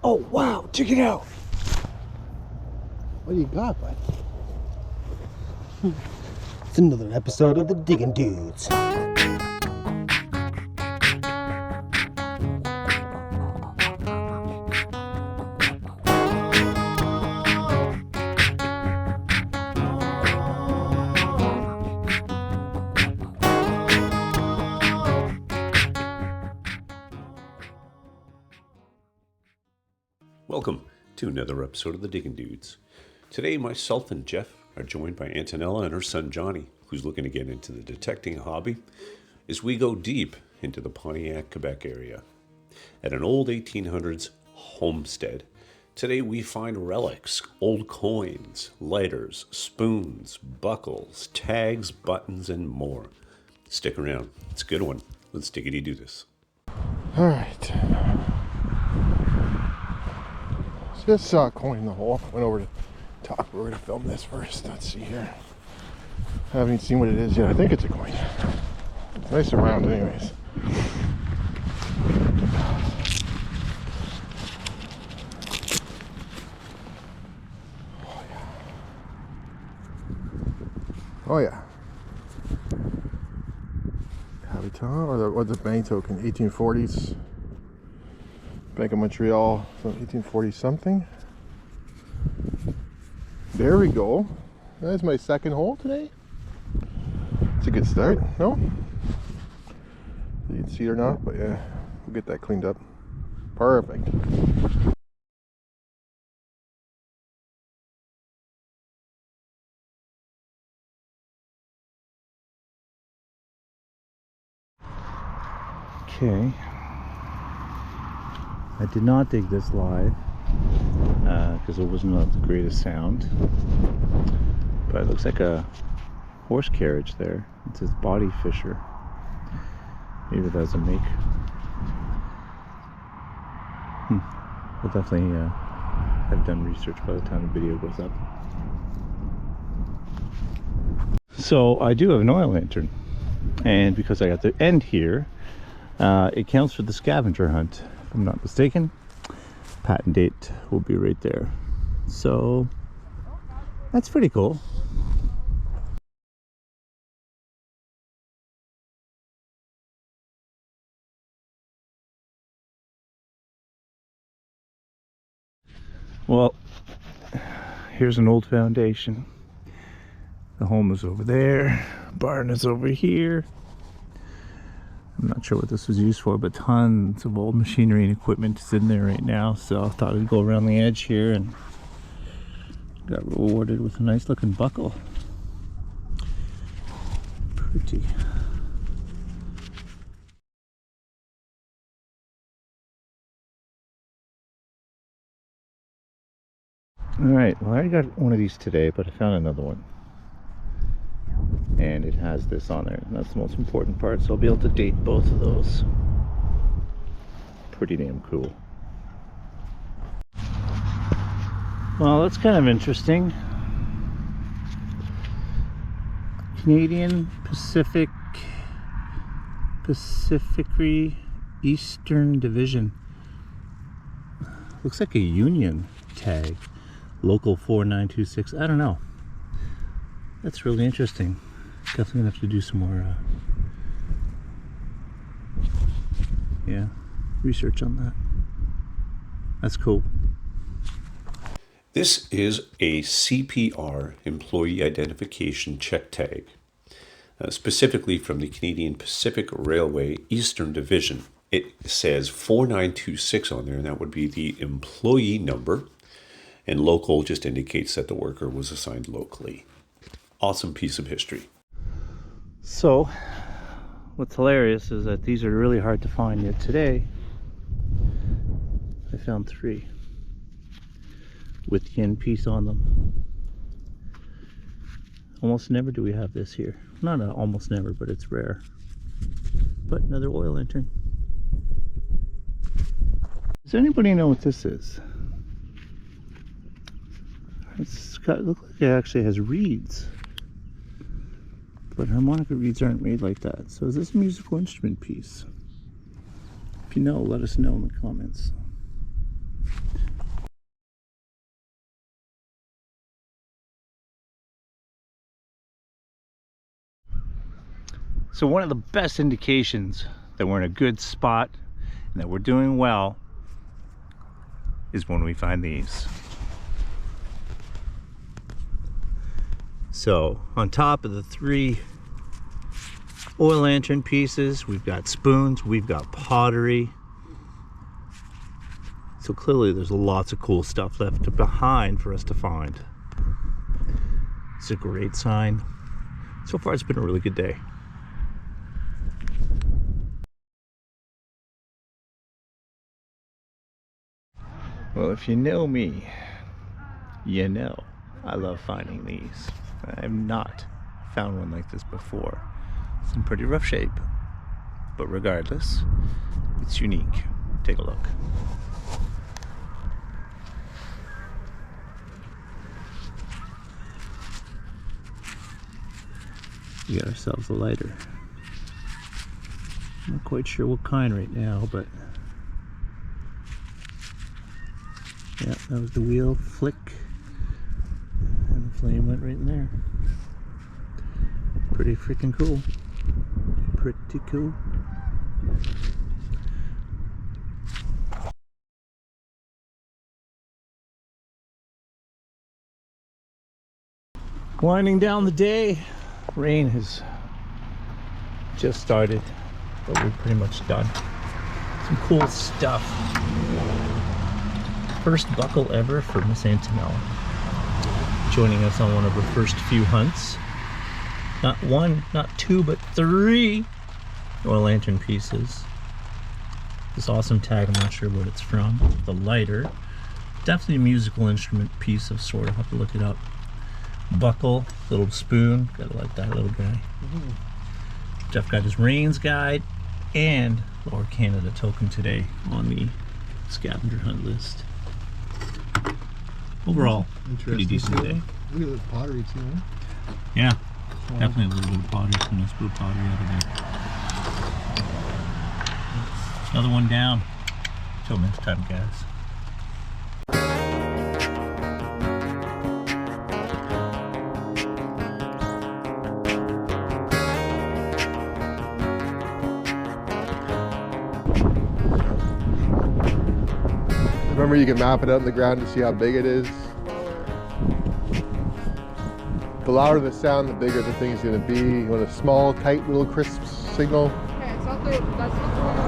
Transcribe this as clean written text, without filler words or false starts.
Oh wow, check it out. What do you got, bud? It's another episode of the Digging Dudes. Welcome to another episode of the Digging Dudes. Today, myself and Jeff are joined by Antonella and her son Johnny, who's looking to get into the detecting hobby, as we go deep into the Pontiac Quebec area. At an old 1800s homestead, today we find relics, old coins, lighters, spoons, buckles, tags, buttons, and more. Stick around. It's a good one. Let's diggity do this. All right. Just saw a coin in the hole. Went over to talk. We're gonna film this first. Let's see here. I haven't even seen what it is yet. I think it's a coin. It's nice and round, anyways. Oh yeah. Habitat or the bank token, 1840s. Bank of Montreal, so 1840 something. There we go. That's my second hole today. It's a good start, no? You can see it or not, but yeah, we'll get that cleaned up. Perfect. Okay. I did not dig this live because it wasn't the greatest sound, but it looks like a horse carriage there. It says Body Fisher. Maybe that's a make. We'll definitely have done research by the time the video goes up. So I do have an oil lantern, and because I got the end here, it counts for the scavenger hunt. If I'm not mistaken, patent date will be right there, so that's pretty cool. Well, here's an old foundation. The home is over there, barn is over here. I'm not sure what this was used for, but tons of old machinery and equipment is in there right now. So I thought I'd go around the edge here, and got rewarded with a nice looking buckle. Pretty. Alright, well I already got one of these today, but I found another one. And it has this on there, and that's the most important part, so I'll be able to date both of those. Pretty damn cool. Well, that's kind of interesting. Canadian Pacific Eastern Division. Looks like a Union tag. Local 4926. I don't know. That's really interesting. Definitely gonna have to do some more research on that. That's cool. This is a CPR, Employee Identification Check Tag, specifically from the Canadian Pacific Railway Eastern Division. It says 4926 on there, and that would be the employee number, and local just indicates that the worker was assigned locally. Awesome piece of history. So, what's hilarious is that these are really hard to find, yet today I found 3 with the end piece on them. Almost never do we have this here. Not almost never, but it's rare. But another oil lantern. Does anybody know what this is? It looks like it actually has reeds. But harmonica reeds aren't made like that. So is this a musical instrument piece? If you know, let us know in the comments. So one of the best indications that we're in a good spot and that we're doing well is when we find these. So on top of the 3 oil lantern pieces, we've got spoons, we've got pottery. So clearly there's lots of cool stuff left behind for us to find. It's a great sign. So far it's been a really good day. Well, if you know me, you know I love finding these. I have not found one like this before. It's in pretty rough shape, but regardless, it's unique. Take a look. We got ourselves a lighter. I'm not quite sure what kind right now, but yeah, that was the wheel flick, and the flame went right in there. Pretty freaking cool. Pretty cool. Winding down the day. Rain has just started, but we're pretty much done. Some cool stuff. First buckle ever for Miss Antonella. Joining us on one of her first few hunts. Not 1, not 2, but 3 oil lantern pieces. This awesome tag, I'm not sure what it's from. The lighter. Definitely a musical instrument piece of sort. I'll have to look it up. Buckle, little spoon. Gotta like that little guy. Jeff got his Rains guide and Lower Canada token today on the scavenger hunt list. Overall, pretty decent day. Look at the pottery too, huh? Yeah, definitely a little bit of pottery. Some nice blue pottery out of there. Another one down. Till next time, guys. Remember, you can map it out in the ground to see how big it is. The louder the sound, the bigger the thing is going to be. You want a small, tight, little crisp signal. Okay, it's not the, that's not the one